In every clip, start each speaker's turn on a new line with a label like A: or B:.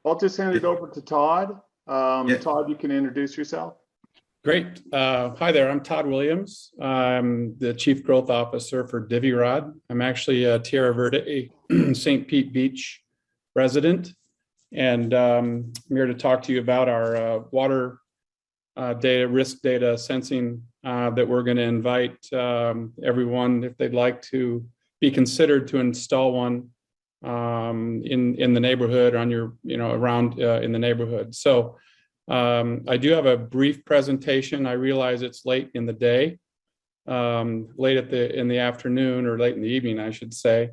A: I'll just hand it over to Todd.
B: Yeah.
A: Todd, you can introduce yourself.
C: Great. Hi there, I'm Todd Williams. I'm the Chief Growth Officer for Divirod. I'm actually a Tierra Verde, St. Pete Beach resident. And I'm here to talk to you about our water data, risk data sensing that we're going to invite everyone, if they'd like to be considered to install one in the neighborhood, on your, around in the neighborhood. So I do have a brief presentation. I realize it's late in the day, late in the afternoon, or late in the evening, I should say.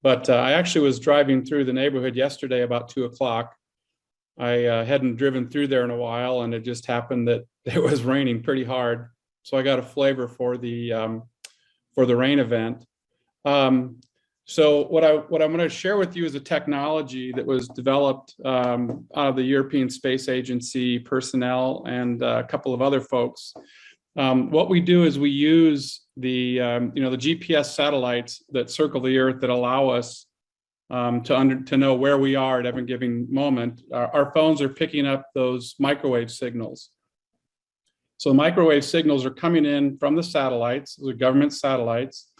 C: But I actually was driving through the neighborhood yesterday about 2 o'clock. I hadn't driven through there in a while, and it just happened that it was raining pretty hard. So I got a flavor for the rain event. So what I'm going to share with you is a technology that was developed out of the European Space Agency personnel and a couple of other folks. What we do is we use the GPS satellites that circle the Earth that allow us to know where we are at every given moment. Our phones are picking up those microwave signals. So the microwave signals are coming in from the satellites, the government satellites.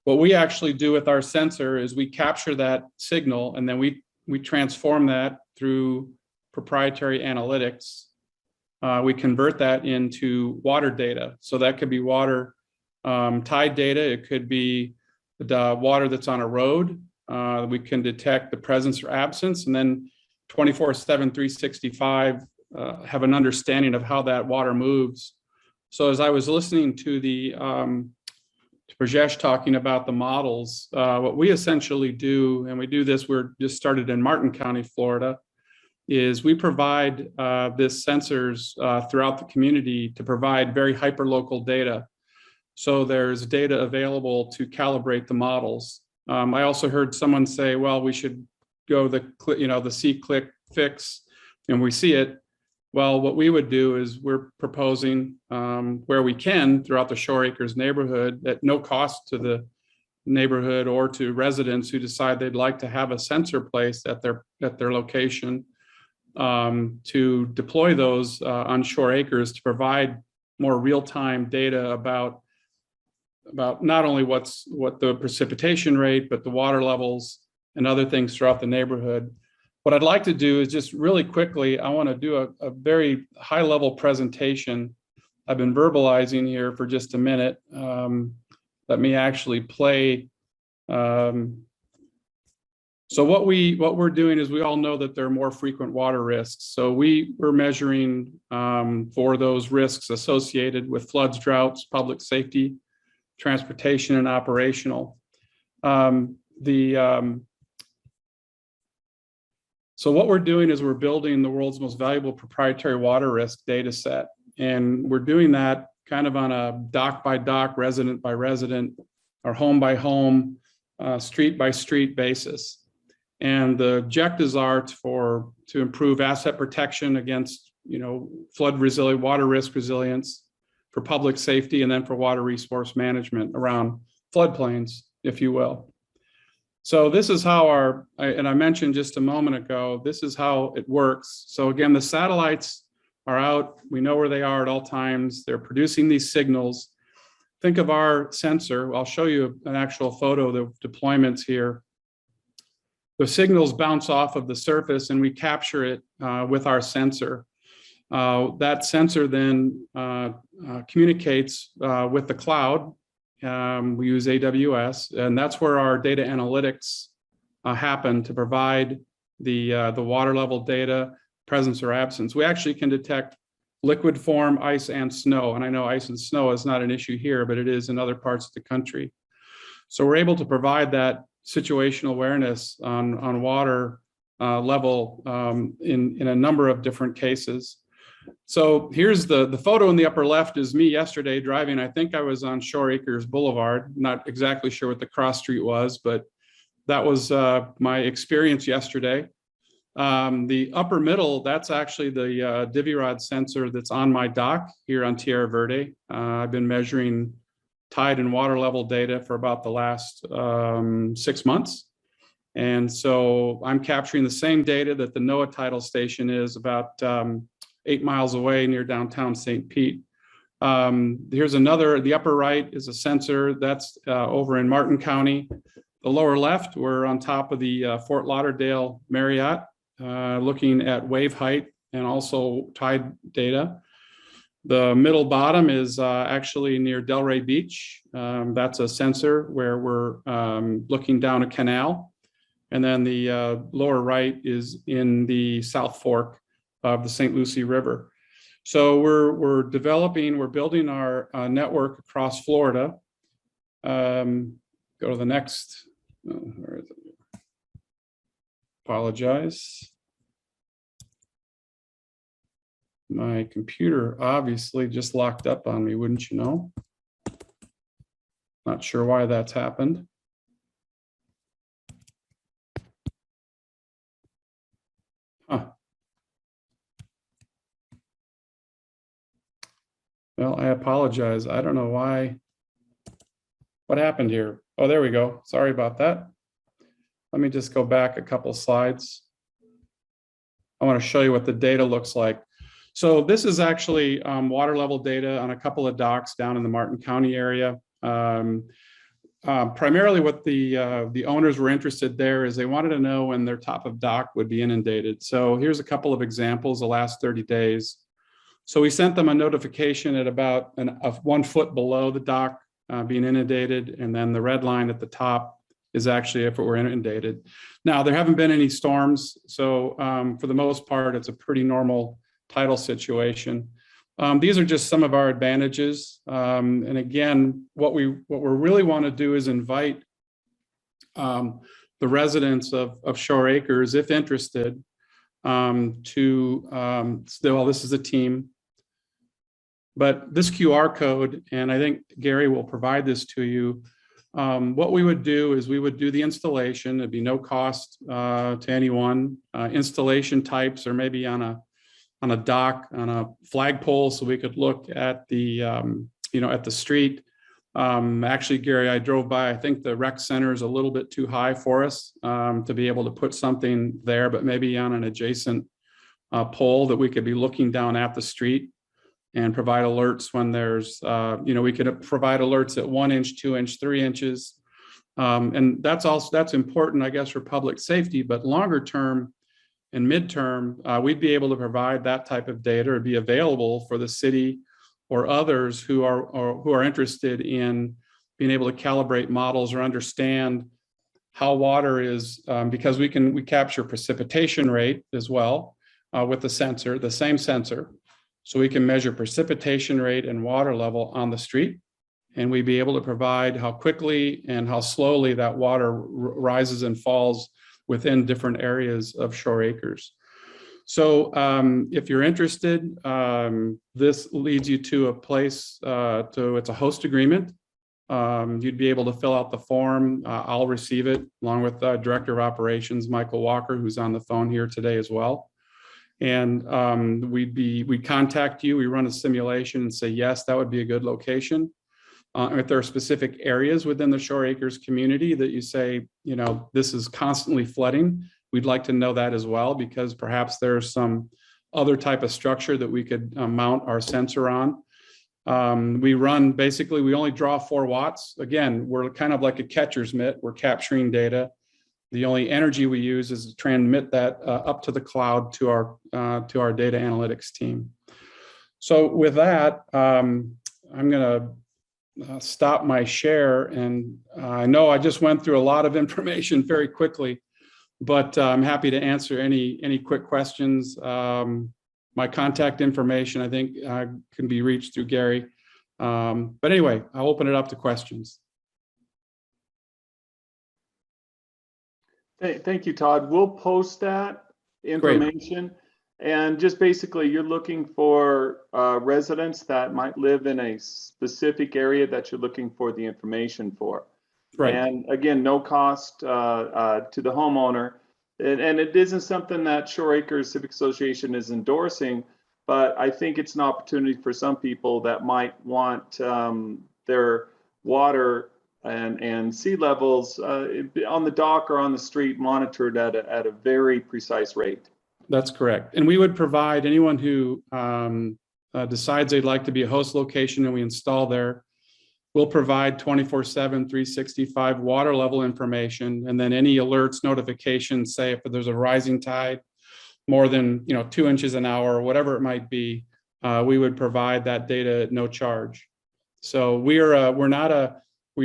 C: What we actually do with our sensor is we capture that signal, and then we transform that through proprietary analytics. We convert that into water data. So that could be water tide data. It could be the water that's on a road. We can detect the presence or absence, and then 24/7, 365 have an understanding of how that water moves. So as I was listening to Rajesh talking about the models, what we essentially do, and we do this, we're just started in Martin County, Florida, is we provide this sensors throughout the community to provide very hyperlocal data. So there's data available to calibrate the models. I also heard someone say, well, we should go the see, click, fix, and we see it. Well, what we would do is we're proposing where we can throughout the Shore Acres neighborhood at no cost to the neighborhood or to residents who decide they'd like to have a sensor placed at their location, to deploy those on Shore Acres to provide more real-time data about not only what the precipitation rate, but the water levels and other things throughout the neighborhood. What I'd like to do is just really quickly, I want to do a very high-level presentation. I've been verbalizing here for just a minute. Let me actually play. So what we're doing is, we all know that there are more frequent water risks. So we're measuring for those risks associated with floods, droughts, public safety, transportation, and operational. So what we're doing is we're building the world's most valuable proprietary water risk data set. And we're doing that kind of on a dock by dock, resident by resident, or home by home, street by street basis. And the objectives are to improve asset protection against, flood resilient, water risk resilience, for public safety, and then for water resource management around floodplains, if you will. So this is how and I mentioned just a moment ago, this is how it works. So again, the satellites are out. We know where they are at all times. They're producing these signals. Think of our sensor. I'll show you an actual photo of the deployments here. The signals bounce off of the surface, and we capture it with our sensor. That sensor then communicates with the cloud. We use AWS, and that's where our data analytics happen to provide the water level data, presence or absence. We actually can detect liquid form, ice, and snow. And I know ice and snow is not an issue here, but it is in other parts of the country. So we're able to provide that situational awareness on water level in a number of different cases. So here's the photo in the upper left is me yesterday driving. I think I was on Shore Acres Boulevard. Not exactly sure what the cross street was, but that was my experience yesterday. The upper middle, that's actually the Divirod sensor that's on my dock here on Tierra Verde. I've been measuring tide and water level data for about the last 6 months. And so I'm capturing the same data that the NOAA tidal station is about 8 miles away near downtown St. Pete. Here's another, the upper right is a sensor that's over in Martin County. The lower left, we're on top of the Fort Lauderdale Marriott, looking at wave height and also tide data. The middle bottom is actually near Delray Beach. That's a sensor where we're looking down a canal. And then the lower right is in the South Fork of the St. Lucie River. So we're building our network across Florida. Go to the next. Where is it? Apologize. My computer obviously just locked up on me, wouldn't you know? Not sure why that's happened. Huh. Well, I apologize. I don't know why. What happened here? Oh, there we go. Sorry about that. Let me just go back a couple slides. I want to show you what the data looks like. So this is actually water level data on a couple of docks down in the Martin County area. Primarily what the owners were interested there is they wanted to know when their top of dock would be inundated. So here's a couple of examples the last 30 days. So we sent them a notification at about 1 foot below the dock being inundated, and then the red line at the top is actually if it were inundated. Now, there haven't been any storms, so for the most part, it's a pretty normal tidal situation. These are just some of our advantages. And again, what we really want to do is invite the residents of Shore Acres, if interested, well, this is a team, but this QR code, and I think Gary will provide this to you. What we would do is we would do the installation. It'd be no cost to anyone. Installation types are maybe on a dock, on a flagpole, so we could look at the at the street. Actually, Gary, I drove by. I think the rec center is a little bit too high for us to be able to put something there, but maybe on an adjacent pole that we could be looking down at the street and provide alerts when there's, we could provide alerts at 1 inch, 2 inch, 3 inches. And that's important, I guess, for public safety, but longer term and midterm, we'd be able to provide that type of data or be available for the city or others who are interested in being able to calibrate models or understand how water is, because we capture precipitation rate as well with the same sensor. So we can measure precipitation rate and water level on the street, and we'd be able to provide how quickly and how slowly that water rises and falls within different areas of Shore Acres. So if you're interested, this leads you to a place, it's a host agreement. You'd be able to fill out the form. I'll receive it along with Director of Operations, Michael Walker, who's on the phone here today as well. And we'd contact you, we run a simulation and say, yes, that would be a good location. If there are specific areas within the Shore Acres community that you say, this is constantly flooding, we'd like to know that as well, because perhaps there's some other type of structure that we could mount our sensor on. We only draw 4 watts. Again, we're kind of like a catcher's mitt. We're capturing data. The only energy we use is to transmit that up to the cloud to our data analytics team. So with that, I'm going to stop my share. And I know I just went through a lot of information very quickly, but I'm happy to answer any quick questions. My contact information, I think, can be reached through Gary. But anyway, I'll open it up to questions.
A: Thank you, Todd. We'll post that information. Great. And just basically, you're looking for residents that might live in a specific area that you're looking for the information for. Right. And again, no cost to the homeowner. And it isn't something that Shore Acres Civic Association is endorsing, but I think it's an opportunity for some people that might want their water and sea levels on the dock or on the street monitored at a very precise rate.
C: That's correct. And we would provide anyone who decides they'd like to be a host location and we install there, we'll provide 24/7, 365 water level information, and then any alerts, notifications, say if there's a rising tide, more than 2 inches an hour, or whatever it might be, we would provide that data at no charge. So we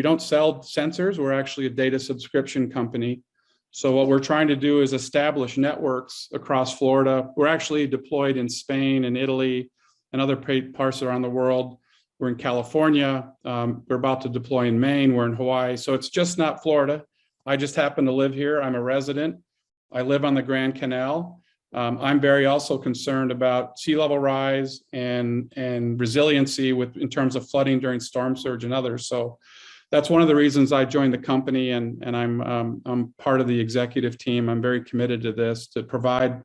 C: don't sell sensors. We're actually a data subscription company. So what we're trying to do is establish networks across Florida. We're actually deployed in Spain and Italy and other parts around the world. We're in California. We're about to deploy in Maine. We're in Hawaii. So it's just not Florida. I just happen to live here. I'm a resident. I live on the Grand Canal. I'm very also concerned about sea level rise and resiliency in terms of flooding during storm surge and others. So that's one of the reasons I joined the company, and I'm part of the executive team. I'm very committed to this, to provide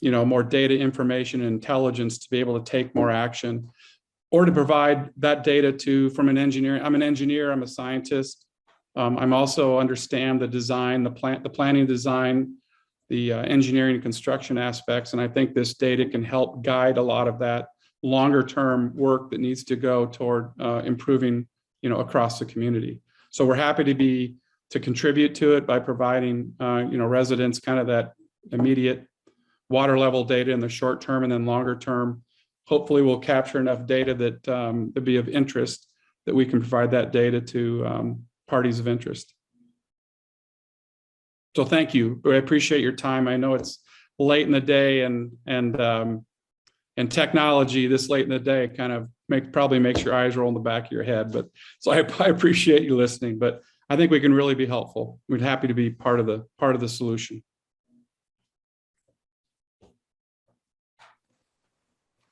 C: more data, information, and intelligence to be able to take more action, or to provide that data from an engineer. I'm an engineer. I'm a scientist. I'm also understand the design, the planning design, the engineering and construction aspects. And I think this data can help guide a lot of that longer term work that needs to go toward improving, across the community. So we're happy to contribute to it by providing, residents kind of that immediate water level data in the short term, and then longer term, hopefully we'll capture enough data that be of interest, that we can provide that data to parties of interest. So thank you. I appreciate your time. I know it's late in the day, and technology this late in the day kind of probably makes your eyes roll in the back of your head. But so I appreciate you listening. But I think we can really be helpful. We'd happy to be part of the solution.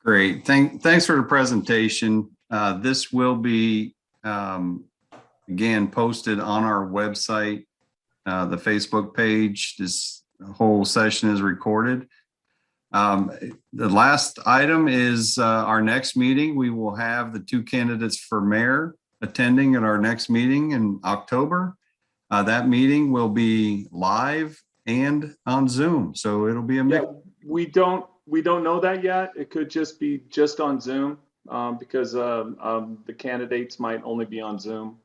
B: Great. Thanks for the presentation. This will be again posted on our website. The Facebook page. This whole session is recorded. The last item is our next meeting. We will have the 2 candidates for mayor attending at our next meeting in October. That meeting will be live and on Zoom, so it'll be a mix.
A: Yeah, we don't know that yet. It could just be on Zoom because the candidates might only be on Zoom.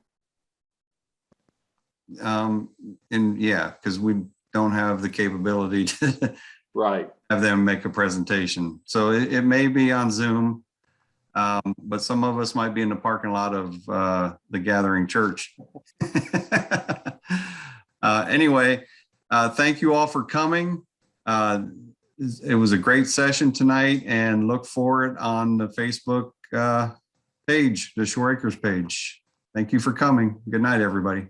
B: And yeah, because we don't have the capability to
A: right.
B: have them make a presentation. So it may be on Zoom, but some of us might be in the parking lot of the Gathering Church. Anyway, thank you all for coming. It was a great session tonight, and look for it on the Facebook page, the Shore Acres page. Thank you for coming. Good night, everybody.